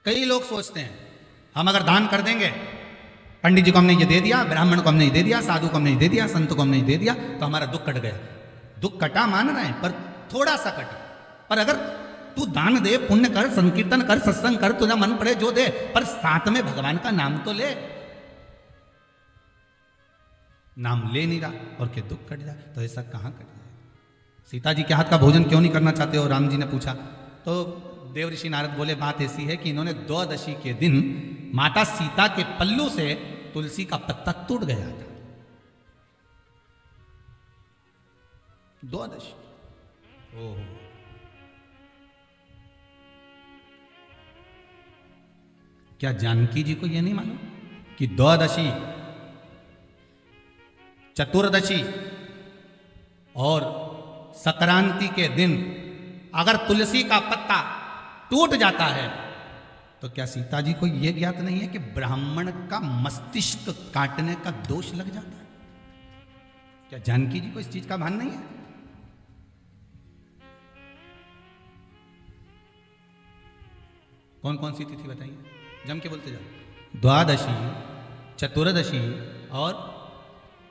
कई लोग सोचते हैं हम अगर दान कर देंगे, पंडित जी को हमने ये दे दिया, ब्राह्मण को हमने ये दे दिया, साधु को हमने ये दे दिया, संत को हमने ये दे दिया, तो हमारा दुख कट गया। दुख कटा मान रहे हैं, पर थोड़ा सा कटा। पर अगर तू दान दे, पुण्य कर, संकीर्तन कर, सत्संग कर, तुझा मन पड़े जो दे, पर साथ में भगवान का नाम तो ले। नाम ले नहीं रहा और के दुख कट जाए, तो ऐसा कहां कट जाए? सीता जी के हाथ का भोजन क्यों नहीं करना चाहते हो? राम जी ने पूछा तो देवऋषि नारद बोले बात ऐसी है कि इन्होंने द्वादशी के दिन माता सीता के पल्लू से तुलसी का पत्ता टूट गया था। द्वादशी। ओहो, क्या जानकी जी को यह नहीं मालूम कि द्वादशी, चतुर्दशी और संक्रांति के दिन अगर तुलसी का पत्ता टूट जाता है तो क्या सीता जी को यह ज्ञात नहीं है कि ब्राह्मण का मस्तिष्क काटने का दोष लग जाता है? क्या जानकी जी को इस चीज का भान नहीं है? कौन कौन सी तिथि बताइए, जम के बोलते जाओ। द्वादशी, चतुर्दशी और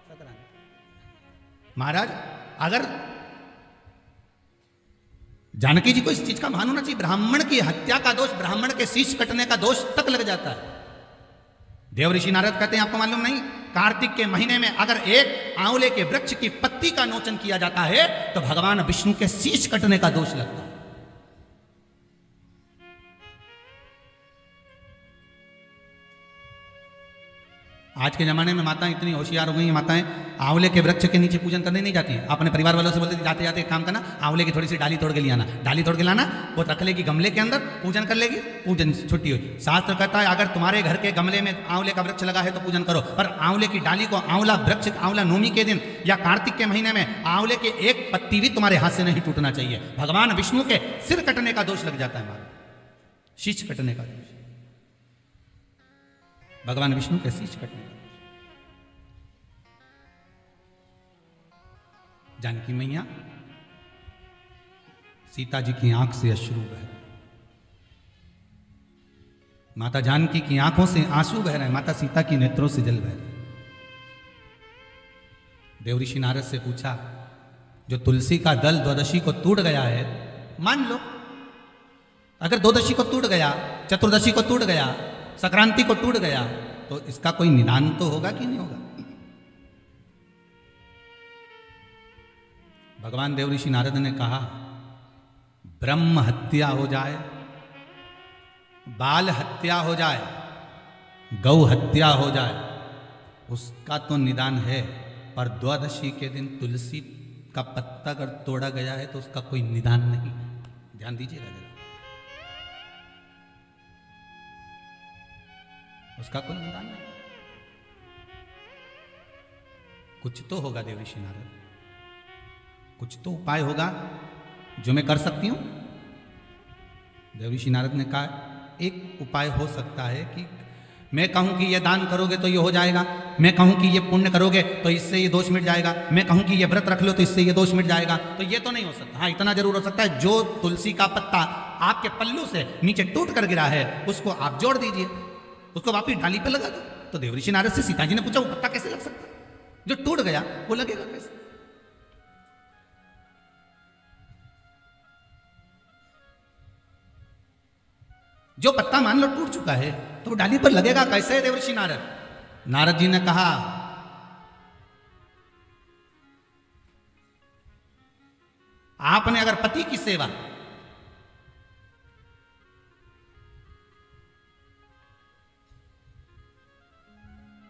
संक्रांति। महाराज अगर जानकी जी को इस चीज का भान होना चाहिए, ब्राह्मण की हत्या का दोष, ब्राह्मण के शीश कटने का दोष तक लग जाता है। देवऋषि नारद कहते हैं आपको मालूम नहीं, कार्तिक के महीने में अगर एक आंवले के वृक्ष की पत्ती का नोचन किया जाता है तो भगवान विष्णु के शीश कटने का दोष लगता है। आज के जमाने में माताएं इतनी होशियार हो गई हैं, माताएं आंवले के वृक्ष के नीचे पूजन करने नहीं जाती हैं। अपने परिवार वालों से बोलते जाते जाते एक काम करना, आंवले की थोड़ी सी डाली तोड़ के ले आना, डाली तोड़ के लाना, वो रख लेगी गमले के अंदर, पूजन कर लेगी, पूजन छुट्टी होगी। शास्त्र कहता है अगर तुम्हारे घर के गमले में आंवले का वृक्ष लगा है तो पूजन करो, पर आंवले की डाली को, आंवला वृक्ष, आंवला नवमी के दिन या कार्तिक के महीने में आंवले के एक पत्ती भी तुम्हारे हाथ से नहीं टूटना चाहिए। भगवान विष्णु के सिर कटने का दोष लग जाता है, हमारा शीश कटने का दोष, भगवान विष्णु के शीश कटने का। जानकी मैया, सीता जी की आंख से अश्रु बह रहे, माता जानकी की आंखों से आंसू बह रहे, माता सीता की नेत्रों से जल बह रहे। देवऋषि नारद से पूछा, जो तुलसी का दल द्वादशी को टूट गया है, मान लो अगर द्वादशी को टूट गया, चतुर्दशी को टूट गया, संक्रांति को टूट गया, तो इसका कोई निदान तो होगा कि नहीं होगा? भगवान देवऋषि नारद ने कहा, ब्रह्म हत्या हो जाए, बाल हत्या हो जाए, गौ हत्या हो जाए, उसका तो निदान है, पर द्वादशी के दिन तुलसी का पत्ता अगर तोड़ा गया है तो उसका कोई निदान नहीं है। ध्यान दीजिएगा जरा, उसका कोई निदान नहीं। कुछ तो होगा देवऋषि नारद, कुछ तो उपाय होगा जो मैं कर सकती हूं। देवऋषि नारद ने कहा, एक उपाय हो सकता है कि मैं कहूं कि ये दान करोगे तो ये हो जाएगा, मैं कहूं कि ये पुण्य करोगे तो इससे ये दोष मिट जाएगा, मैं कहूं कि ये व्रत रख लो तो इससे ये दोष मिट जाएगा, तो ये तो नहीं हो सकता। हाँ, इतना जरूर हो सकता है, जो तुलसी का पत्ता आपके पल्लू से नीचे टूट कर गिरा है उसको आप जोड़ दीजिए, उसको वापिस डाली पे लगा दो। तो देवऋषि नारद से सीता जी ने पूछा, वो पत्ता कैसे लग सकता है? जो टूट गया वो लगेगा कैसे? जो पत्ता मान लो टूट चुका है तो वो डाली पर लगेगा कैसे? देवऋषि नारद, नारद जी ने कहा, आपने अगर पति की सेवा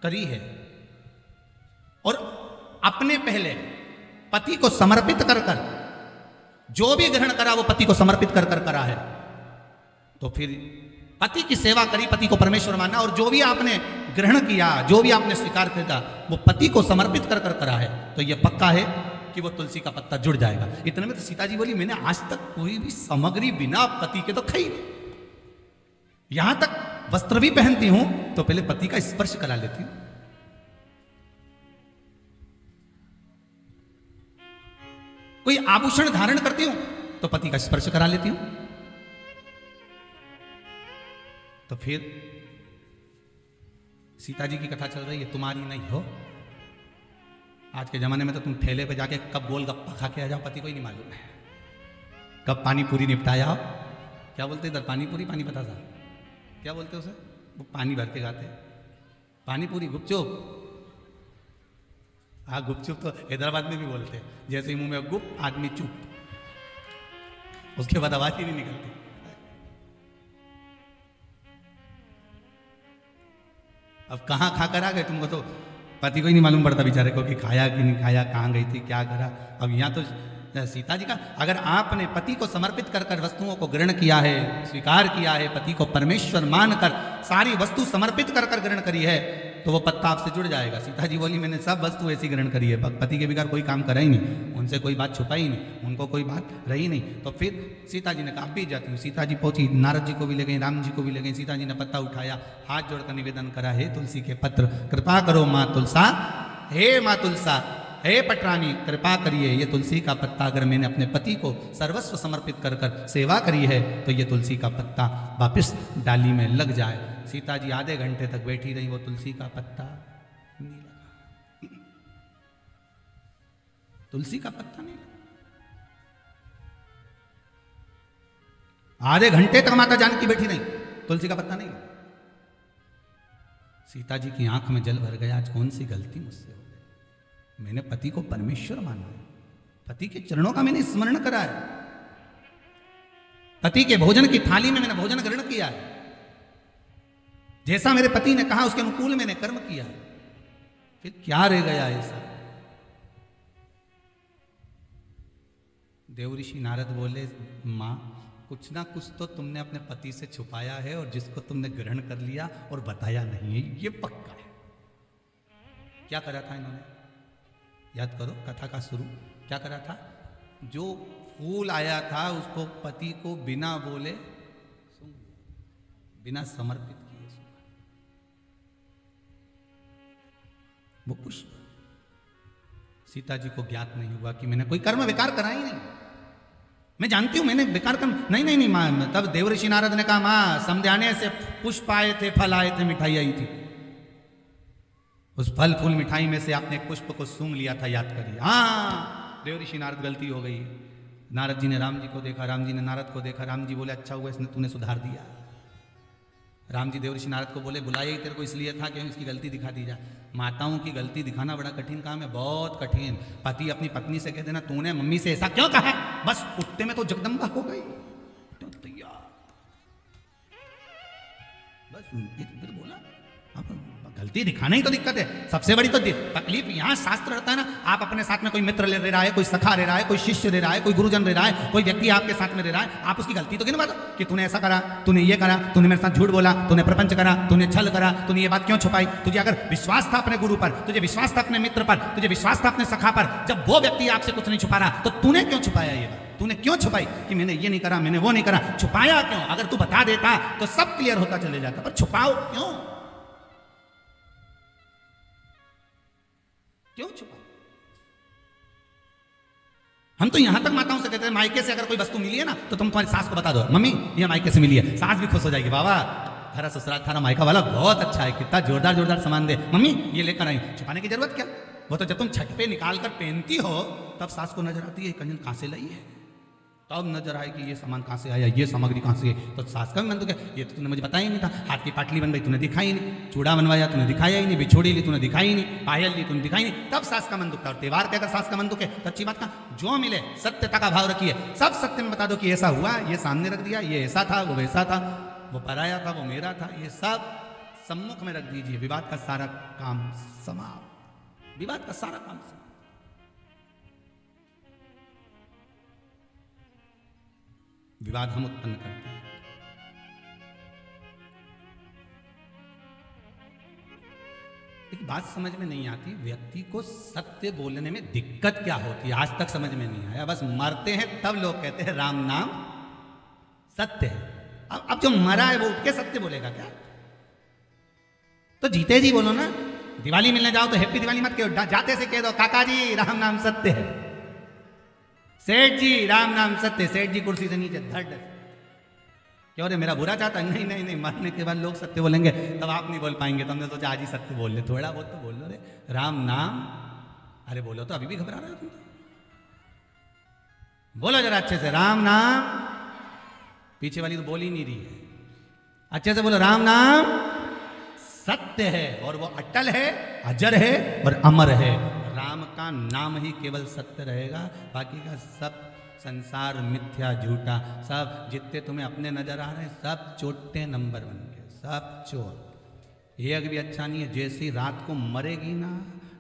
करी है और अपने पहले पति को समर्पित कर कर जो भी ग्रहण करा वो पति को समर्पित कर कर करा है, तो फिर पति की सेवा करी, पति को परमेश्वर माना, और जो भी आपने ग्रहण किया, जो भी आपने स्वीकार किया वो पति को समर्पित कर कर करा है, तो यह पक्का है कि वो तुलसी का पत्ता जुड़ जाएगा। इतने में तो सीता जी बोली, मैंने आज तक कोई भी सामग्री बिना पति के तो खाई नहीं, यहां तक वस्त्र भी पहनती हूं तो पहले पति का स्पर्श करा लेती हूं। कोई आभूषण धारण करती हूं तो पति का स्पर्श करा लेती हूं। तो फिर सीता जी की कथा चल रही है, तुम्हारी नहीं हो। आज के जमाने में तो तुम ठेले पे जाके कब गोलगप्पा खा के आ जाओ पति को ही नहीं मालूम है, कब पानी पूरी निपटाया हो। क्या बोलते इधर, पानी पूरी, पानी पता था क्या बोलते उसे, वो पानी भर के खाते, पानी पूरी, गुपचुप। हाँ गुपचुप तो हैदराबाद में भी बोलते हैं, जैसे ही मुंह में गुप आदमी चुप, उसके बाद आवाज ही नहीं निकलती। अब कहाँ खा कर आ गए, तुमको तो पति को ही नहीं मालूम पड़ता बेचारे को कि खाया कि नहीं खाया, कहाँ गई थी, क्या करा। अब यहाँ तो सीता जी का, अगर आपने पति को समर्पित कर कर वस्तुओं को ग्रहण किया है, स्वीकार किया है, पति को परमेश्वर मानकर सारी वस्तु समर्पित कर कर ग्रहण करी है, तो वो पत्ता आपसे जुड़ जाएगा। सीता जी बोली मैंने सब वस्तु ऐसी ग्रहण करी है, पति के बिगाड़ कोई काम करा ही नहीं, उनसे कोई बात छुपाई नहीं, उनको कोई बात रही नहीं। तो फिर सीता जी ने कहा अब भी जाती हूँ। सीता जी पहुंची, नारद जी को भी ले गई, राम जी को भी ले गई। सीता जी ने पत्ता उठाया, हाथ जोड़कर निवेदन करा, हे तुलसी के पत्र कृपा करो माँ तुलसा, हे माँ तुलसा, हे पटरानी कृपा करिए, ये तुलसी का पत्ता अगर मैंने अपने पति को सर्वस्व समर्पित कर कर सेवा करी है तो ये तुलसी का पत्ता वापिस डाली में लग जाए। सीता जी आधे घंटे तक बैठी रही, वो तुलसी का पत्ता नहीं लगा, तुलसी का पत्ता नहीं लगा। आधे घंटे तक माता जानकी बैठी रही, तुलसी का पत्ता नहीं लगा। सीता जी की आंख में जल भर गया, आज कौन सी गलती मुझसे हो गई, मैंने पति को परमेश्वर माना है, पति के चरणों का मैंने स्मरण करा है, पति के भोजन की थाली में मैंने भोजन ग्रहण किया है, जैसा मेरे पति ने कहा उसके अनुकूल मैंने कर्म किया, फिर क्या रह गया ऐसा। देव ऋषि नारद बोले मां कुछ ना कुछ तो तुमने अपने पति से छुपाया है और जिसको तुमने ग्रहण कर लिया और बताया नहीं है, ये पक्का है। क्या करा था इन्होंने, याद करो कथा का शुरू क्या करा था। जो फूल आया था उसको पति को बिना बोले बिना समर्पित किए वो पुष्प सीता जी को ज्ञात नहीं हुआ कि मैंने कोई कर्म विकार करा ही नहीं। मैं जानती हूं मैंने बेकार कर्म नहीं मां। तब देवऋषि नारद ने कहा मां समझाने से पुष्प आए थे, फल आए थे, मिठाई आई थी, उस फल फूल मिठाई में से आपने एक पुष्प को सूंघ लिया था, याद करिए। हाँ देवऋषि नारद गलती हो गई। नारद जी ने राम जी को देखा, राम जी ने नारद को देखा, राम जी बोले अच्छा हुआ इसने तूने सुधार दिया। राम जी देवऋषि नारद को बोले बुलाया ही तेरे को इसलिए था कि इसकी गलती दिखा दी जाए। माताओं की गलती दिखाना बड़ा कठिन काम है, बहुत कठिन। पति अपनी पत्नी से कह देना तूने मम्मी से ऐसा क्यों कहा, बस उठते में तो जगदम्बा हो गई, तैयार बस फिर बोला। अब गलती दिखाना ही तो दिक्कत है, सबसे बड़ी तो तकलीफ यहाँ शास्त्र रहता है ना। आप अपने साथ में कोई मित्र ले रहा है, कोई सखा ले रहा है, कोई शिष्य ले रहा है, कोई गुरुजन ले रहा है, कोई व्यक्ति आपके साथ में रह रहा है, आप उसकी गलती तो गिनवा दो कि तूने ऐसा करा, तूने ये करा, तूने मेरे साथ झूठ बोला, तूने प्रपंच करा, तूने छल करा, तूने ये बात क्यों छुपाई। तुझे अगर विश्वास था अपने गुरु पर, तुझे विश्वास था अपने मित्र पर, तुझे विश्वास था अपने सखा पर, जब वो व्यक्ति आपसे कुछ नहीं छुपा रहा तो तूने क्यों छुपाया ये बात, तूने क्यों छुपाई कि मैंने ये नहीं करा, मैंने वो नहीं करा, छुपाया क्यों। अगर तू बता देता तो सब क्लियर होता चले जाता, पर छुपाओ क्यों, क्यों छुपा। हम तो यहां तक माताओं से कहते हैं मायके से अगर कोई वस्तु मिली है ना तो तुम तुम्हारी सास को बता दो, मम्मी ये मायके से मिली है, सास भी खुश हो जाएगी, बाबा थारा ससुराल थारा मायका वाला बहुत अच्छा है, कितना जोरदार जोरदार सामान दे, मम्मी ये लेकर आई। छुपाने की जरूरत क्या, वो तो जब तुम छठ पे निकाल कर पहनती हो तब सास को नजर आती है कंजन कहां से लाई है, तब नजर आए कि ये सामान कहां से आया, ये सामग्री कहां से है। तो सास का भी मन तो क्या, ये तो तूने मुझे बताया ही नहीं था, हाथ की पाटली बनवाई तूने दिखाई ही नहीं, चूड़ा बनवाया तूने दिखाया ही नहीं, बिछोड़ी ली तूने दिखाई ही नहीं, पायल ली तूने दिखाई नहीं, तब सास का मन दुखता। और त्योहार के अगर सास का मन दुखे तो अच्छी बात का, जो मिले सत्यता का भाव रखिए, सब सत्य में बता दो कि ऐसा हुआ, ये सामने रख दिया, ये ऐसा था, वो वैसा था, वो पराया था, वो मेरा था, ये सब सम्मुख में रख दीजिए। विवाद का सारा काम समाप्त, विवाद का सारा काम समाप्त। विवाद हम उत्पन्न करते हैं। एक बात समझ में नहीं आती, व्यक्ति को सत्य बोलने में दिक्कत क्या होती है, आज तक समझ में नहीं आया। बस मरते हैं तब लोग कहते हैं राम नाम सत्य है। अब जो मरा है वो उठ के सत्य बोलेगा क्या, तो जीते जी बोलो ना। दिवाली मिलने जाओ तो हैप्पी दिवाली मत कहो, जाते से कह दो काका जी राम नाम सत्य है, सेठ जी राम नाम सत्य, सेठ जी कुर्सी से नीचे धड़। क्यों रे मेरा बुरा चाहता है? नहीं नहीं नहीं, मरने के बाद लोग सत्य बोलेंगे तब आप नहीं बोल पाएंगे, तो हमने सोचा आज ही सत्य बोल ले, थोड़ा बहुत तो बोल लो रे। राम नाम, अरे बोलो तो, अभी भी घबरा रहे हो तुम तो? बोलो जरा अच्छे से, राम नाम। पीछे वाली तो बोल ही नहीं रही है, अच्छे से बोलो, राम नाम सत्य है और वो अटल है, अजर है और अमर है। राम का नाम ही केवल सत्य रहेगा, बाकी का सब संसार मिथ्या झूठा, सब जितने तुम्हें अपने नजर आ रहे हैं सब चोटे नंबर बन के, सब चोर। एक भी अच्छा नहीं है। जैसी रात को मरेगी ना,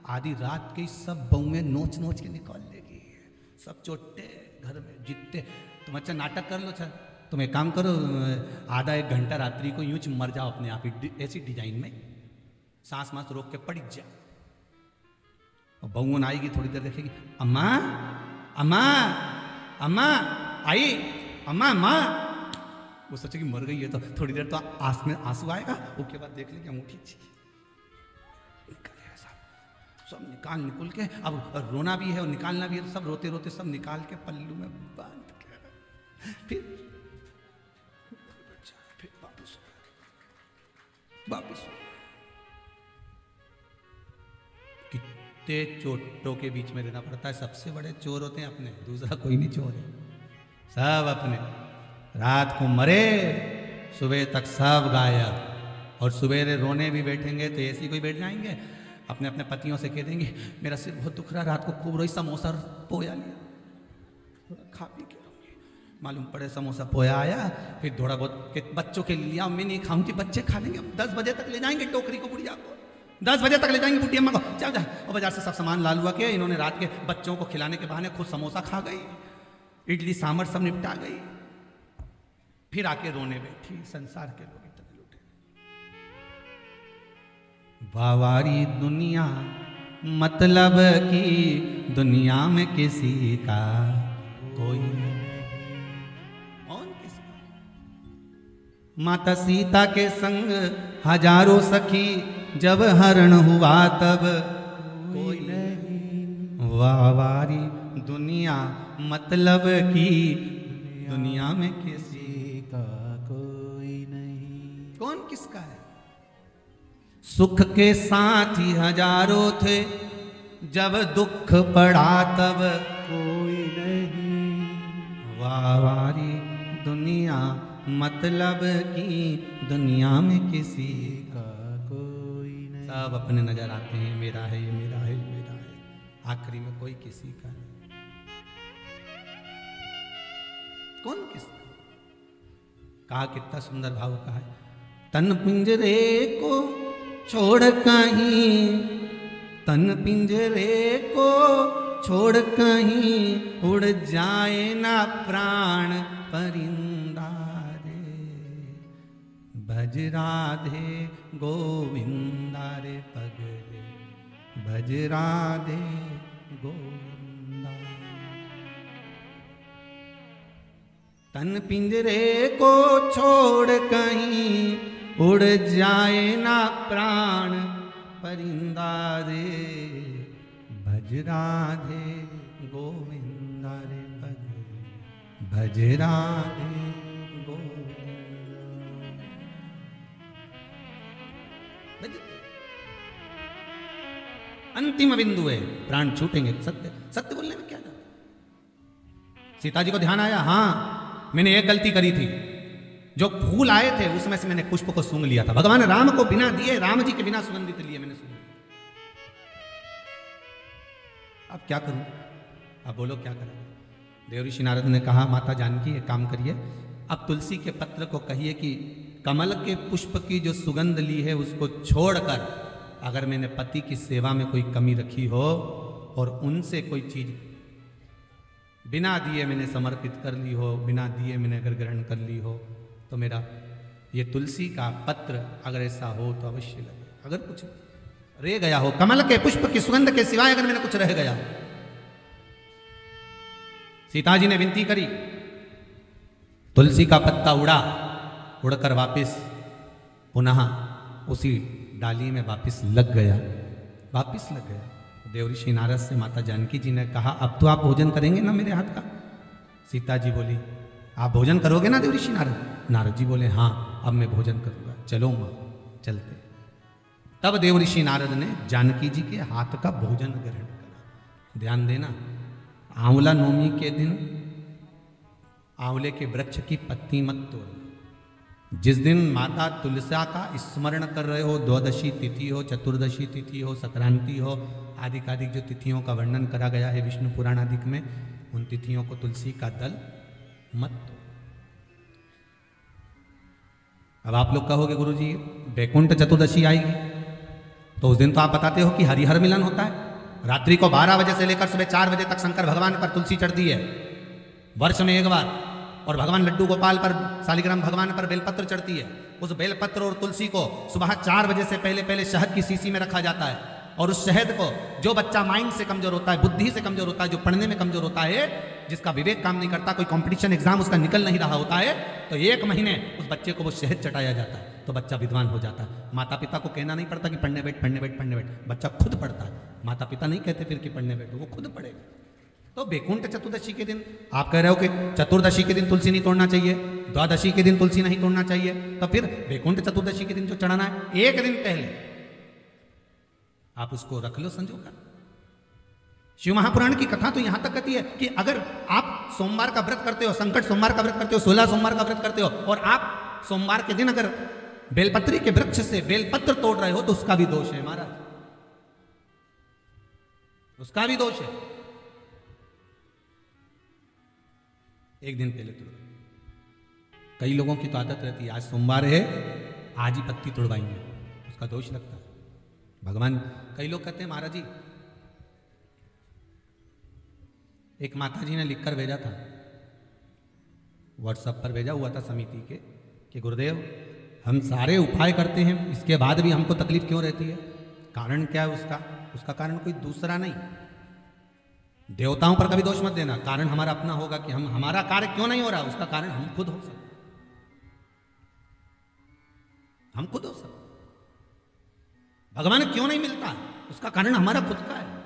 आधी रात की सब बहुएं नोच नोच के निकाल लेगी, सब चोटे घर में जितने। तुम अच्छा नाटक कर लो, अच्छा तुम एक काम करो, आधा एक घंटा रात्रि को यूं मर जाओ अपने आप ही, ऐसी डिजाइन में सांस मास रोक के पड़ जा। और बहुन आएगी, थोड़ी देर देखेगी, अम्मा अम्मा अम्मा आई, अम्मा अम्मा। वो सोचे कि मर गई है, तो थोड़ी देर तो आंख में आंसू आएगा, उसके बाद देख लेंगे अंगूठी सब निकाल निकल के। अब रोना भी है और निकालना भी है, सब रोते रोते सब निकाल के पल्लू में बांध के फिर वापिस। कितने चोटों के बीच में रहना पड़ता है। सबसे बड़े चोर होते हैं अपने, दूसरा कोई नहीं चोर है, सब अपने। रात को मरे, सुबह तक सब गायब, और सवेरे रोने भी बैठेंगे तो ऐसे ही कोई बैठ जाएंगे, अपने अपने पतियों से कह देंगे मेरा सिर बहुत दुख रहा, रात को खूब रोई, समोसा पोया लिया, थोड़ा खा पी के रहूंगी। मालूम पड़े समोसा पोया आया, फिर थोड़ा बहुत बच्चों के लिए, मैं नहीं खाऊंगी, बच्चे खा लेंगे। 10 बजे तक ले जाएंगे टोकरी को, बुढ़िया को 10 बजे तक ले जाएंगे, बुढ़ी अम्मा को चल जा। और बाजार से सब सामान लाल हुआ के इन्होंने रात के बच्चों को खिलाने के बहाने खुद समोसा खा गई, इडली सांभर सब निपटा गई, फिर आके रोने बैठी। संसार के लोग इतने लूटे। बावारी दुनिया मतलब की दुनिया में किसी का कोई नहीं। कौन किसका? माता सीता के संग हजारों सखी, जब हरण हुआ तब कोई नहीं। वावारी दुनिया मतलब की दुनिया में किसी का कोई नहीं। कौन किसका है? सुख के साथी हजारों थे, जब दुख पड़ा तब कोई नहीं। वावारी दुनिया मतलब की दुनिया में किसी का कोई नहीं। सब अपने नजर आते हैं, मेरा है ये, मेरा है ये, मेरा है। आखिरी में कोई किसी का नहीं। कौन किसका? कहा, कितना सुंदर भाव कहा है, तन पिंजरे को छोड़ कहीं, तन पिंजरे को छोड़ कहीं, उड़ जाए ना प्राण परिंदा रे। भज राधे गोविंदा रे पगरे, भज राधे गोविंदा। तन पिंजरे को छोड़ कहीं, उड़ जाए ना प्राण परिंदा रे। भज राधे गोविंदा रे पगरे, भज राधे गोविंदा। अंतिम बिंदु है, प्राण छूटेंगे। सत्य सत्य बोलने में क्या था? सीता जी को ध्यान आया, हाँ मैंने एक गलती करी थी, जो फूल आए थे उसमें से मैंने पुष्प को सूंघ लिया था। भगवान राम को बिना दिए, राम जी के बिना सुगंधित लिए मैंने सूंघ लिया। अब क्या करूं? अब बोलो क्या करें? देवऋषि नारद ने कहा, माता जानकी एक काम करिए, अब तुलसी के पत्र को कहिए कि कमल के पुष्प की जो सुगंध ली है उसको छोड़कर, अगर मैंने पति की सेवा में कोई कमी रखी हो और उनसे कोई चीज बिना दिए मैंने समर्पित कर ली हो, बिना दिए मैंने अगर ग्रहण कर ली हो, तो मेरा ये तुलसी का पत्र अगर ऐसा हो तो अवश्य लगे। अगर कुछ रह गया हो, कमल के पुष्प की सुगंध के सिवाय अगर मैंने कुछ रह गया। सीता जी ने विनती करी, तुलसी का पत्ता उड़ा, उड़कर वापस पुनः उसी डाली में वापस लग गया, वापस लग गया। देवऋषि नारद से माता जानकी जी ने कहा, अब तो आप भोजन करेंगे ना मेरे हाथ का? सीता जी बोली, आप भोजन करोगे ना देवऋषि नारद? नारद जी बोले हाँ अब मैं भोजन करूंगा, चलो माँ चलते। तब देव ऋषि नारद ने जानकी जी के हाथ का भोजन ग्रहण करा। ध्यान देना, आंवला नवमी के दिन आंवले के वृक्ष की पत्ती मत तोड़ना। जिस दिन माता तुलसा का स्मरण कर रहे हो, द्वादशी तिथि हो, चतुर्दशी तिथि हो, संक्रांति हो, आदि जो तिथियों का वर्णन करा गया है विष्णु पुराण आदि में, उन तिथियों को तुलसी का दल मत तोड़ो। अब आप लोग कहोगे गुरुजी वैकुंठ चतुर्दशी आएगी तो उस दिन तो आप बताते हो कि हरिहर मिलन होता है। रात्रि को 12 बजे से लेकर सुबह 4 बजे तक शंकर भगवान पर तुलसी चढ़ती है वर्ष में एक बार, और भगवान लड्डू गोपाल पर, शालिग्राम भगवान पर बेलपत्र चढ़ती है। उस बेलपत्र और तुलसी को सुबह 4 बजे से पहले पहले शहद की शीशी में रखा जाता है, और उस शहद को जो बच्चा माइंड से कमजोर होता है, बुद्धि से कमजोर होता है, जो पढ़ने में कमजोर होता है, जिसका विवेक काम नहीं करता, कोई कंपटीशन एग्जाम उसका निकल नहीं रहा होता है, तो 1 महीने उस बच्चे को वो शहद चटाया जाता है, तो बच्चा विद्वान हो जाता है। माता पिता को कहना नहीं पड़ता कि पढ़ने बैठ पढ़ने बैठ पढ़ने बैठ, बच्चा खुद पढ़ता है। माता पिता नहीं कहते फिर कि पढ़ने बैठो, वो खुद पढ़ेगा। तो वैकुंठ चतुर्दशी के दिन आप कह रहे हो कि चतुर्दशी के दिन तुलसी नहीं तोड़ना चाहिए, द्वादशी के दिन तुलसी नहीं तोड़ना चाहिए, तो फिर वैकुंठ चतुर्दशी के दिन जो चढ़ाना है 1 दिन पहले आप उसको रख लो संजोकर। शिव महापुराण की कथा तो यहां तक कहती है कि अगर आप सोमवार का व्रत करते हो, संकट सोमवार का व्रत करते हो, 16 सोमवार का व्रत करते हो, और आप सोमवार के दिन अगर बेलपत्री के वृक्ष से बेलपत्र तोड़ रहे हो तो उसका भी दोष है महाराज, उसका भी दोष है। 1 दिन पहले तोड़। कई लोगों की तो आदत रहती है आज सोमवार है आज ही पत्ती तोड़वाएंगे, उसका दोष लगता है भगवान। कई लोग कहते हैं महाराज जी, एक माता जी ने लिखकर भेजा था, व्हाट्सएप पर भेजा हुआ था समिति के, कि गुरुदेव हम सारे उपाय करते हैं इसके बाद भी हमको तकलीफ क्यों रहती है, कारण क्या है उसका? उसका कारण कोई दूसरा नहीं, देवताओं पर कभी दोष मत देना, कारण हमारा अपना होगा कि हम, हमारा कार्य क्यों नहीं हो रहा, उसका कारण हम खुद हो सकते, हम खुद हो सकते। भगवान क्यों नहीं मिलता, उसका कारण हमारा खुद का है।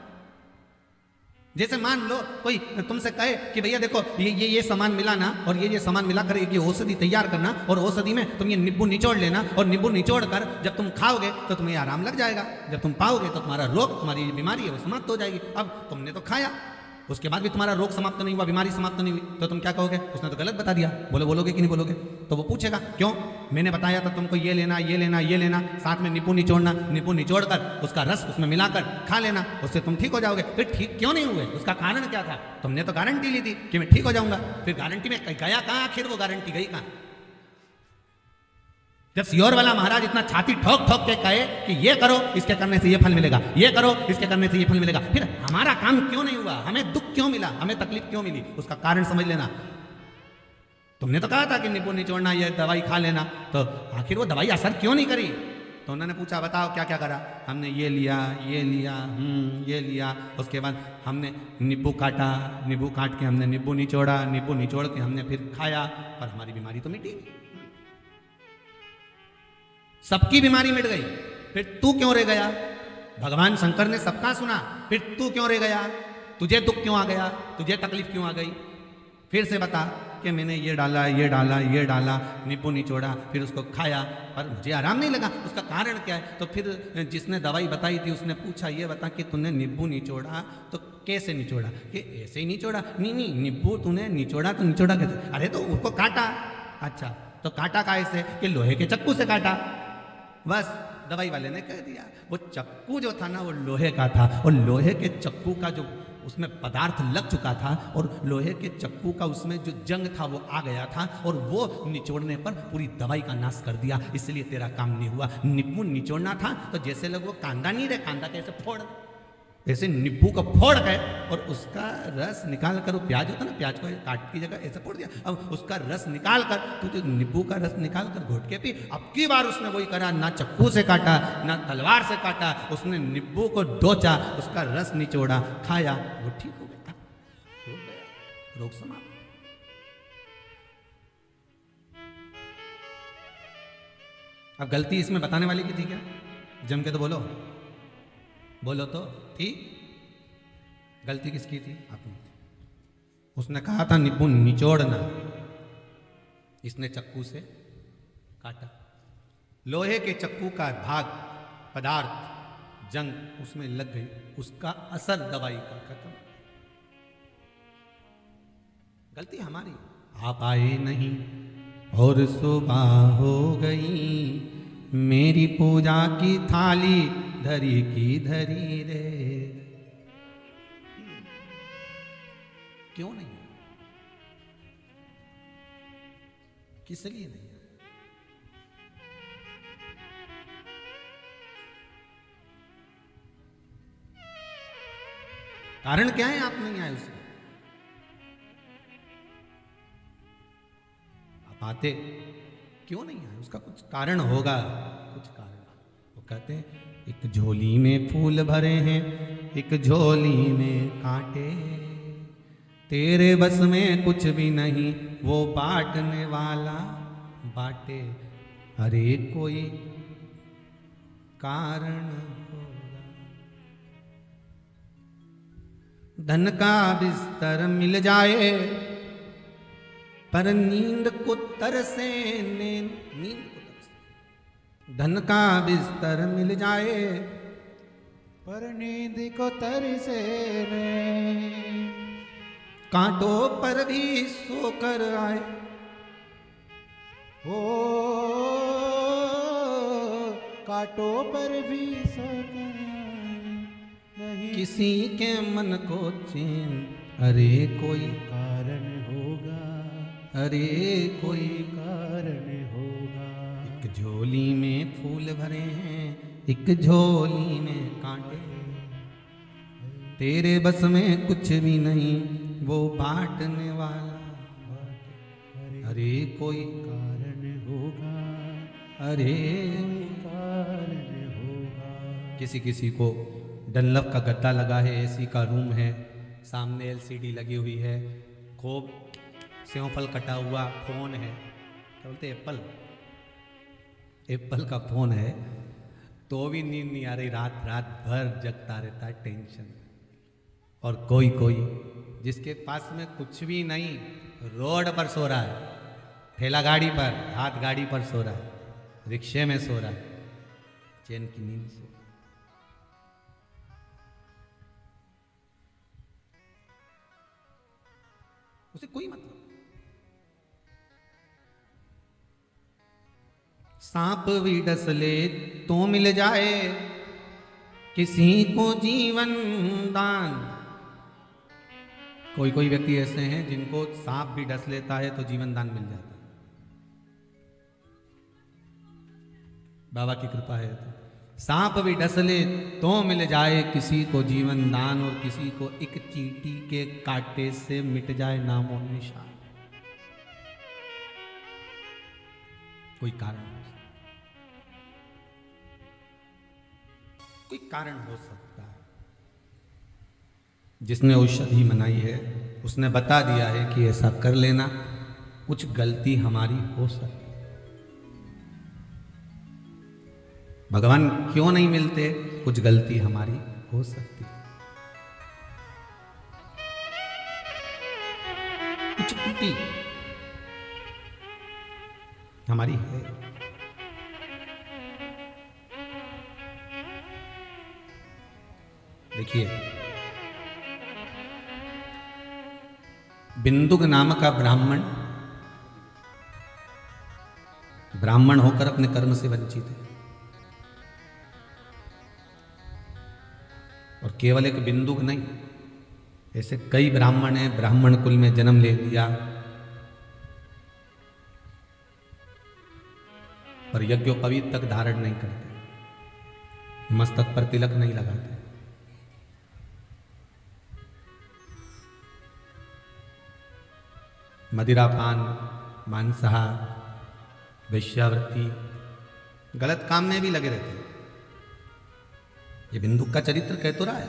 जैसे मान लो कोई तुमसे कहे कि भैया देखो ये सामान मिला ना, और ये सामान मिलाकर एक ये औषधि तैयार करना, और औषधि में तुम ये नींबू निचोड़ लेना, और नींबू निचोड़ कर जब तुम खाओगे तो तुम्हें आराम लग जाएगा, जब तुम पाओगे तो तुम्हारा रोग, तुम्हारी बीमारी है वो समाप्त हो जाएगी। अब तुमने तो खाया, उसके बाद भी तुम्हारा रोग समाप्त नहीं हुआ, बीमारी समाप्त नहीं हुई, तो तुम क्या कहोगे? उसने तो गलत बता दिया। बोलोगे कि नहीं बोलोगे? तो वो पूछेगा क्यों, मैंने बताया था तुमको ये लेना ये लेना ये लेना, साथ में नींबू निचोड़ना, नींबू निचोड़कर उसका रस उसमें मिलाकर खा लेना, उससे तुम ठीक हो जाओगे। फिर ठीक क्यों नहीं हुए, उसका कारण क्या था? तुमने तो गारंटी ली थी कि मैं ठीक हो जाऊंगा, फिर गारंटी में गया कहाँ, आखिर वो गारंटी गई कहाँ? जब सियोर वाला महाराज इतना छाती ठोक ठोक के कहे कि ये करो इसके करने से ये फल मिलेगा, ये करो इसके करने से ये फल मिलेगा, फिर हमारा काम क्यों नहीं हुआ, हमें दुख क्यों मिला, हमें तकलीफ क्यों मिली, उसका कारण समझ लेना। तुमने तो कहा था कि नींबू निचोड़ना, ये दवाई खा लेना, तो आखिर वो दवाई असर क्यों नहीं करी? तो उन्होंने पूछा बताओ क्या क्या करा? हमने ये लिया ये लिया ये लिया, उसके बाद हमने नींबू काटा, नींबू काट के हमने नींबू निचोड़ा, नींबू निचोड़ के हमने फिर खाया, और हमारी बीमारी तो मिटी, सबकी बीमारी मिट गई। फिर तू क्यों रह गया? भगवान शंकर ने सबका सुना, फिर तू क्यों रह गया? तुझे दुख क्यों आ गया, तुझे तकलीफ क्यों आ गई? फिर से बता कि मैंने ये डाला ये डाला ये डाला, नींबू निचोड़ा, फिर उसको खाया, पर मुझे आराम नहीं लगा, उसका कारण क्या है? तो फिर जिसने दवाई बताई थी उसने पूछा ये बता कि तूने नींबू निचोड़ा तो कैसे निचोड़ा? कि ऐसे ही निचोड़ा। नहीं नहीं, नींबू तूने निचोड़ा तो निचोड़ा कैसे? अरे तो उसको काटा। अच्छा, तो काटा कैसे? कि लोहे के चक्कू से काटा। बस दवाई वाले ने कह दिया, वो चक्कू जो था ना वो लोहे का था, और लोहे के चक्कू का जो उसमें पदार्थ लग चुका था, और लोहे के चक्कू का उसमें जो जंग था वो आ गया था, और वो निचोड़ने पर पूरी दवाई का नाश कर दिया, इसलिए तेरा काम नहीं हुआ। नींबू निचोड़ना था तो जैसे लोग वो कांदा नहीं रहे, कांदा कैसे फोड़, ऐसे नींबू को फोड़ गए और उसका रस निकाल कर, वो प्याज होता ना, प्याज को काट की जगह ऐसे फोड़ दिया, अब उसका रस निकाल कर तुझे नींबू का रस निकाल कर घोट के पी। अब की बार उसने वही करा, ना चक्कू से काटा ना तलवार से काटा, उसने नींबू को डोचा, उसका रस निचोड़ा, खाया, वो ठीक हो गया, रोग समाप्त। अब गलती इसमें बताने वाले की थी क्या? जम के तो बोलो, बोलो तो थी, गलती किसकी थी? अपनी। उसने कहा था नींबू निचोड़ना, इसने चक्कू से काटा। लोहे के चक्कू का भाग पदार्थ जंग उसमें लग गई, उसका असर दवाई का खत्म। गलती हमारी। आप आए नहीं और सुबह हो गई, मेरी पूजा की थाली धरी की धरी रे। क्यों नहीं? किस लिए नहीं? कारण क्या है आप नहीं आए उसमें? आप आते क्यों नहीं आए? उसका कुछ कारण होगा, कुछ कारण। वो कहते हैं एक झोली में फूल भरे हैं, एक झोली में कांटे, तेरे बस में कुछ भी नहीं, वो बांटने वाला बांटे। अरे कोई कारण होगा। धन का बिस्तर मिल जाए पर नींद को तरसे, नींद को तरसे। धन का बिस्तर मिल जाए पर नींद को तरसे ने, कांटों पर भी सोकर आए। ओ कांटों पर भी सोकर नहीं, किसी के मन को चैन। अरे कोई कारण होगा, अरे कोई कारण होगा। एक झोली में फूल भरे हैं, एक झोली में कांटे, तेरे बस में कुछ भी नहीं, वो बांटने वाला बांटे। अरे कोई कारण होगा, अरे कारण होगा। किसी किसी को डनलप का गद्दा लगा है, एसी का रूम है, सामने एलसीडी लगी हुई है, खूब सेवफल कटा हुआ फोन है, क्या बोलते एप्पल, एप्पल का फोन है, तो भी नींद नहीं आ रही, रात रात भर जगता रहता है टेंशन। और कोई कोई जिसके पास में कुछ भी नहीं, रोड पर सो रहा है, ठेला गाड़ी पर, हाथ गाड़ी पर सो रहा है, रिक्शे में सो रहा है, चैन की नींद सो। उसे कोई मतलब। सांप भी डस ले तो मिल जाए किसी को जीवन दान। कोई कोई व्यक्ति ऐसे हैं जिनको सांप भी डस लेता है तो जीवन दान मिल जाता है, बाबा की कृपा है। तो सांप भी डस ले तो मिल जाए किसी को जीवन दान, और किसी को एक चींटी के कांटे से मिट जाए नामो निशान। कोई कारण, कोई कारण हो सकता है। जिसने औषधि बनाई है उसने बता दिया है कि ऐसा कर लेना, कुछ गलती हमारी हो सकती। भगवान क्यों नहीं मिलते? कुछ गलती हमारी हो सकती, कुछ त्रुटि हमारी है। देखिए, बिंदुक नाम का ब्राह्मण होकर अपने कर्म से वंचित है, और केवल एक बिंदुक नहीं, ऐसे कई ब्राह्मण हैं, ब्राह्मण कुल में जन्म ले लिया पर यज्ञोपवीत तक धारण नहीं करते, मस्तक पर तिलक नहीं लगाते। मदिरापान, मांसाहार, वेश्यावृत्ति, गलत काम में भी लगे रहते हैं। ये बिंदुक का चरित्र कह तो रहा है।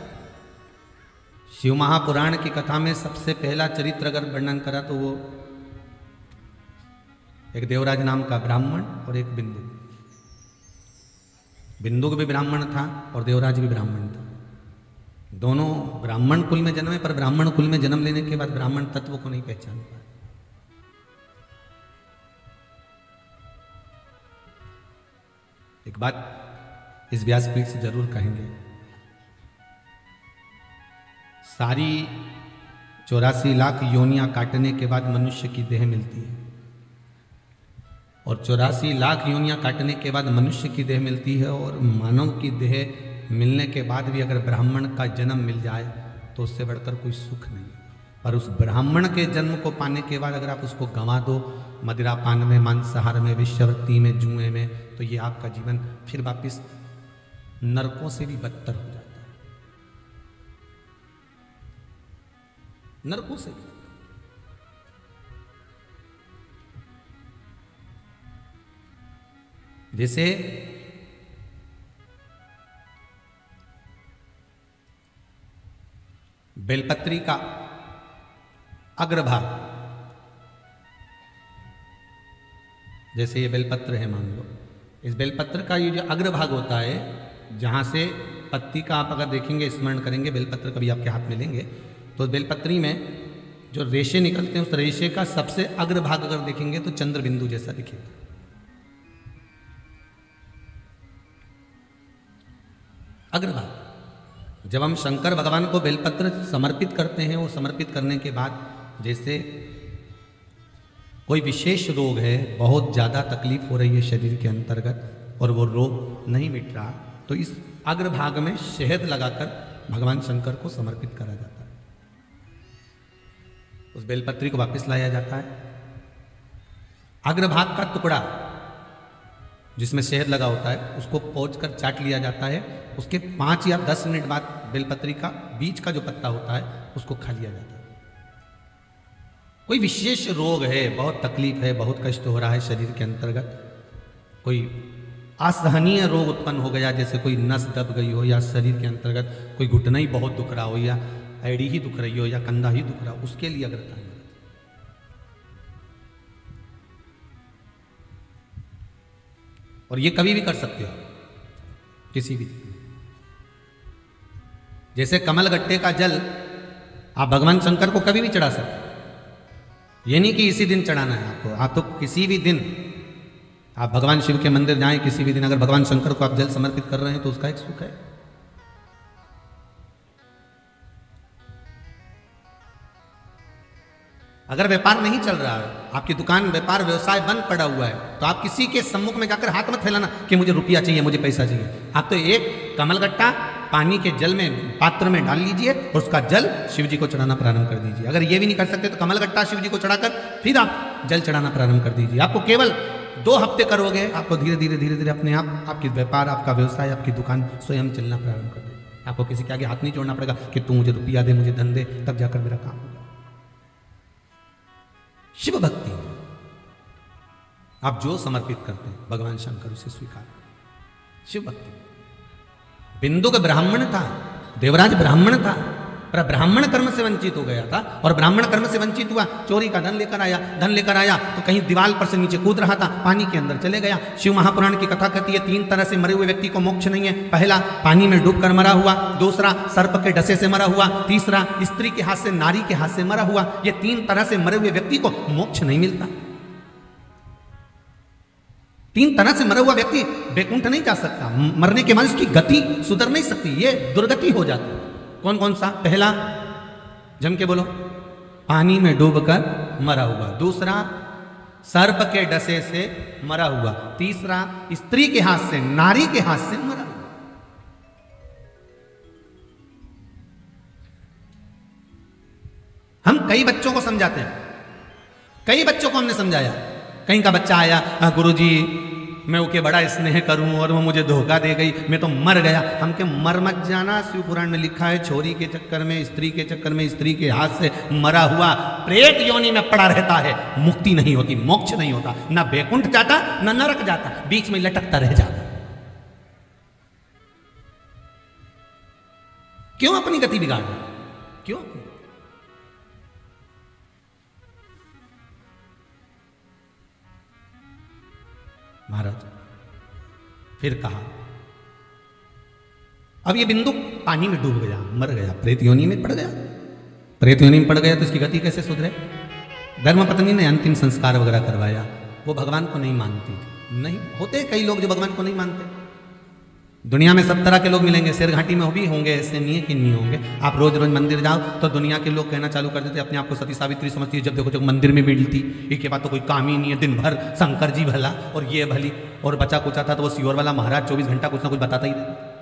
शिव महापुराण की कथा में सबसे पहला चरित्र अगर वर्णन करा तो वो एक देवराज नाम का ब्राह्मण और एक बिंदुक। बिंदुक भी ब्राह्मण था और देवराज भी ब्राह्मण था। दोनों ब्राह्मण कुल में जन्मे, पर ब्राह्मण कुल में जन्म लेने के बाद ब्राह्मण तत्व को नहीं पहचान पाए। एक बात इस व्यासपीठ से जरूर कहेंगे, सारी 84 लाख योनियां काटने के बाद मनुष्य की देह मिलती है, और 84 लाख योनियां काटने के बाद मनुष्य की देह मिलती है, और मानव की देह मिलने के बाद भी अगर ब्राह्मण का जन्म मिल जाए तो उससे बढ़कर कोई सुख नहीं। और उस ब्राह्मण के जन्म को पाने के बाद अगर आप उसको गंवा दो मदिरा पान में, मांसाहार में, वेश्यावृत्ति में, जुए में, तो ये आपका जीवन फिर वापिस नरकों से भी बदतर हो जाता है, नरकों से भी। जैसे बेलपत्री का अग्रभाग, जैसे ये बेलपत्र है मान लो, इस बेलपत्र का ये जो अग्रभाग होता है, जहां से पत्ती का आप अगर देखेंगे, स्मरण करेंगे, बेलपत्र कभी आपके हाथ में लेंगे तो बेलपत्री में जो रेशे निकलते हैं उस रेशे का सबसे अग्रभाग अगर देखेंगे तो चंद्र बिंदु जैसा दिखेगा। अग्रभाग। जब हम शंकर भगवान को बेलपत्र समर्पित करते हैं, वो समर्पित करने के बाद जैसे कोई विशेष रोग है, बहुत ज़्यादा तकलीफ हो रही है शरीर के अंतर्गत और वो रोग नहीं मिट रहा, तो इस अग्रभाग में शहद लगाकर भगवान शंकर को समर्पित करा जाता है। उस बेलपत्री को वापस लाया जाता है। अग्रभाग का टुकड़ा जिसमें शहद लगा होता है उसको पोंछकर चाट लिया जाता है। उसके 5 या 10 मिनट बाद बेलपत्री का बीच का जो पत्ता होता है उसको खा लिया जाता है। कोई विशेष रोग है, बहुत तकलीफ है, बहुत कष्ट हो रहा है शरीर के अंतर्गत, कोई असहनीय रोग उत्पन्न हो गया, जैसे कोई नस दब गई हो या शरीर के अंतर्गत कोई घुटना ही बहुत दुख रहा हो या एड़ी ही दुख रही हो या कंधा ही दुख रहा हो, उसके लिए अग्रता है। और ये कभी भी कर सकते हो, किसी भी, जैसे कमलगट्टे का जल आप भगवान शंकर को कभी भी चढ़ा सकते हो। ये नहीं कि इसी दिन चढ़ाना है आपको, आप तो किसी भी दिन आप भगवान शिव के मंदिर जाएं, किसी भी दिन अगर भगवान शंकर को आप जल समर्पित कर रहे हैं तो उसका एक सुख है। अगर व्यापार नहीं चल रहा है, आपकी दुकान व्यापार व्यवसाय बंद पड़ा हुआ है, तो आप किसी के सम्मुख में जाकर हाथ मत फैलाना कि मुझे रुपया चाहिए, मुझे पैसा चाहिए। आप तो एक कमलगट्टा पानी के जल में पात्र में डाल लीजिए और उसका जल शिव जी को चढ़ाना प्रारंभ कर दीजिए। अगर ये भी नहीं कर सकते तो कमलगट्टा शिव जी को चढ़ाकर फिर आप जल चढ़ाना प्रारंभ कर दीजिए। आपको केवल 2 हफ्ते करोगे, आपको धीरे धीरे अपने आप आपकी व्यापार, आपका व्यवसाय, आपकी दुकान स्वयं चलना प्रारंभ कर देगी। आपको किसी के आगे हाथ नहीं जोड़ना पड़ेगा कि तू मुझे रुपया दे, मुझे धन दे, तब जाकर मेरा काम होगा। शिव भक्ति आप जो समर्पित करते हैं भगवान शंकर उसे स्वीकार। शिव भक्ति। बिंदु का ब्राह्मण था, देवराज ब्राह्मण था, पर ब्राह्मण कर्म से वंचित हो गया था और ब्राह्मण कर्म से वंचित हुआ, चोरी का धन लेकर आया तो कहीं दीवार पर से नीचे कूद रहा था, पानी के अंदर चले गया। शिव महापुराण की कथा कहती है 3 तरह से मरे हुए व्यक्ति को मोक्ष नहीं है। पहला पानी में डूबकर मरा हुआ, दूसरा सर्प के डसे से मरा हुआ, तीसरा स्त्री के हाथ से, नारी के हाथ से मरा हुआ। ये 3 तरह से मरे हुए व्यक्ति को मोक्ष नहीं मिलता। 3 तरह से मरा हुआ व्यक्ति बैकुंठ नहीं जा सकता, मरने के बाद उसकी गति सुधर नहीं सकती, ये दुर्गति हो जाती। कौन कौन सा? पहला, जम के बोलो, पानी में डूबकर मरा हुआ, दूसरा सर्प के डसे से मरा हुआ, तीसरा स्त्री के हाथ से, नारी के हाथ से मरा हुआ। हम कई बच्चों को समझाते हैं, कई बच्चों को हमने समझाया। कहीं का बच्चा आया, गुरुजी मैं ओके बड़ा स्नेह करूं और वो मुझे धोखा दे गई, मैं तो मर गया। हम के मर मत जाना, शिव पुराण में लिखा है छोरी के चक्कर में, स्त्री के चक्कर में, स्त्री के हाथ से मरा हुआ प्रेत योनि में पड़ा रहता है, मुक्ति नहीं होती, मोक्ष नहीं होता, ना बैकुंठ जाता ना नरक जाता, बीच में लटकता रह जाता। क्यों अपनी गति बिगाड़ना? क्यों? महाराज फिर कहा, अब ये बिंदु पानी में डूब गया, मर गया, प्रेत योनि में पड़ गया। प्रेत योनि में पड़ गया तो इसकी गति कैसे सुधरे? धर्मपत्नी ने अंतिम संस्कार वगैरह करवाया, वो भगवान को नहीं मानती थी। नहीं होते कई लोग जो भगवान को नहीं मानते। दुनिया में सब तरह के लोग मिलेंगे, शेर घाटी में भी होंगे, ऐसे नहीं है कि नहीं होंगे। आप रोज रोज मंदिर जाओ तो दुनिया के लोग कहना चालू कर देते, अपने आप को सती सावित्री समझती है, जब देखो जब मंदिर में मिलती, इसके बाद तो कोई काम ही नहीं है, दिन भर शंकर जी भला और ये भली, और बचा कुचा था तो वो सियोर वाला महाराज 24 घंटा कुछ ना कुछ बताता ही रहता।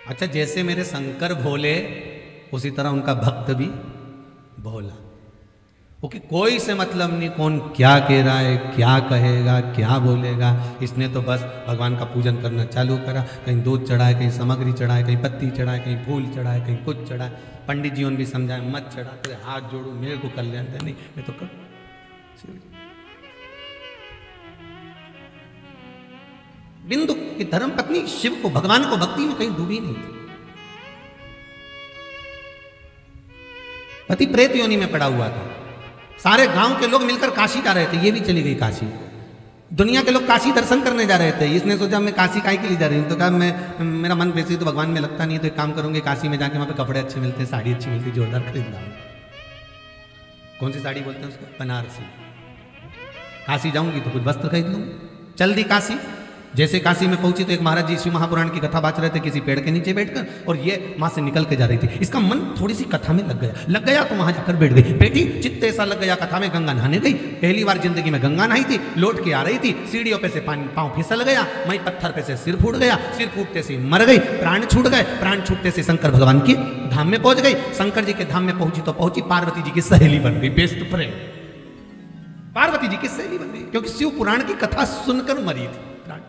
अच्छा, जैसे मेरे शंकर भोले उसी तरह उनका भक्त भी भोला। ओके, कोई से मतलब नहीं कौन क्या कह रहा है, क्या कहेगा, क्या बोलेगा। इसने तो बस भगवान का पूजन करना चालू करा, कहीं दूध चढ़ाए, कहीं सामग्री चढ़ाए, कहीं पत्ती चढ़ाए, कहीं फूल चढ़ाए, कहीं कुछ चढ़ाए। पंडित जी भी समझाए मत चढ़ा, तो हाथ जोड़ू मेरे को कल्याण दे, नहीं मैं तो कर। बिंदु की धर्म पत्नी शिव को, भगवान को भक्ति में कहीं डूबी नहीं थी। पति प्रेत योनि में पड़ा हुआ था। सारे गांव के लोग मिलकर काशी जा रहे थे, ये भी चली गई काशी। दुनिया के लोग काशी दर्शन करने जा रहे थे। इसने सोचा मैं काशी काहे के लिए जा रही हूँ, तो कहा मैं मेरा मन वैसे तो भगवान में लगता नहीं है, तो एक काम करूंगी काशी में जाके वहां पे कपड़े अच्छे मिलते हैं, साड़ी अच्छी मिलती है, जोरदार खरीद लाऊंगी। कौन सी साड़ी बोलते हैं उसको? बनारसी। काशी जाऊंगी तो कुछ वस्त्र खरीद लूंगी। चल दी काशी। जैसे काशी में पहुंची तो एक महाराज जी शिव महापुराण की कथा बाँच रहे थे किसी पेड़ के नीचे बैठकर, और ये वहां से निकल के जा रही थी। इसका मन थोड़ी सी कथा में लग गया तो वहां जाकर बैठ गई। बेटी चित्त ऐसा लग गया कथा में, गंगा नहाने गई। पहली बार जिंदगी में गंगा नहाई थी, लौट के आ रही थी, सीढ़ियों पे से पानी पांव फिसल गया, मई पत्थर पे से सिर फूट गया, सिर फूटते से मर गई, प्राण छूट गए, प्राण छूटते से शंकर भगवान के धाम में पहुंच गई। शंकर जी के धाम में पहुंची तो पहुंची, पार्वती जी की सहेली बन गई, बेस्ट फ्रेंड। पार्वती जी की सहेली बन गई क्योंकि शिव पुराण की कथा सुनकर मरी थी, प्राण।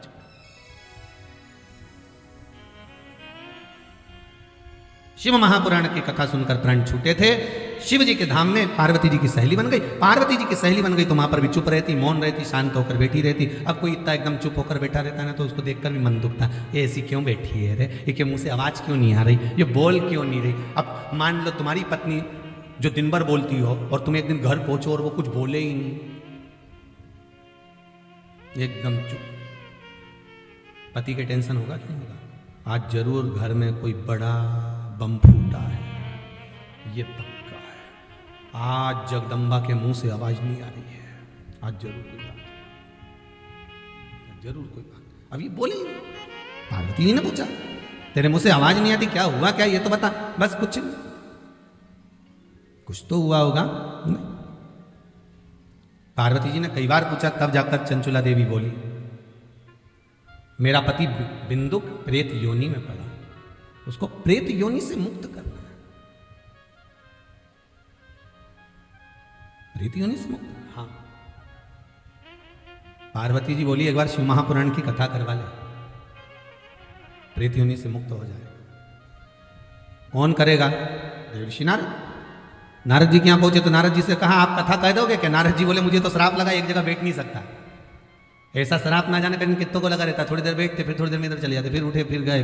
शिव महापुराण की कथा सुनकर प्राण छूटे थे। शिव जी के धाम में पार्वती जी की सहेली बन गई। पार्वती जी की सहेली बन गई तो वहां पर भी चुप रहती, मौन रहती, शांत होकर बैठी रहती। अब कोई इतना एकदम चुप होकर बैठा रहता ना तो उसको देखकर भी मन दुखता, ये ऐसी क्यों बैठी है रे, ये के मुंह से आवाज क्यों नहीं आ रही, ये बोल क्यों नहीं रही। अब मान लो तुम्हारी पत्नी जो दिन भर बोलती हो और तुम एक दिन घर पहुंचो और वो कुछ बोले ही नहीं, एकदम चुप। पति के टेंशन होगा कि नहीं होगा? आज जरूर घर में कोई बड़ा बम फूटा है, ये पक्का है। आज जगदम्बा के मुंह से आवाज नहीं आ रही है, आज जरूर कोई बात, जरूर कोई बात। अब ये बोली, पार्वती जी ने पूछा तेरे मुंह से आवाज नहीं आती, क्या हुआ क्या, ये तो बता। बस कुछ तो हुआ होगा। नहीं। पार्वती जी ने कई बार पूछा, तब जाकर चंचुला देवी बोली मेरा पति बिंदुक प्रेत योनि में पड़ा, उसको प्रेत योनि से मुक्त करना है। प्रेत योनि से मुक्त? हाँ। पार्वती जी बोली एक बार शिव महापुराण की कथा करवा ले, प्रेत योनि से मुक्त हो जाए। कौन करेगा? देवर्षि नारद। नारद जी के यहां पहुंचे तो नारद जी से कहा आप कथा कह दोगे क्या? नारद जी बोले मुझे तो श्राप लगा, एक जगह बैठ नहीं सकता। ऐसा श्राप ना जाने कहीं कितों को लगा रहता, थोड़ी देर बैठते फिर थोड़ी देर में इधर चले जाते, फिर उठे फिर गए।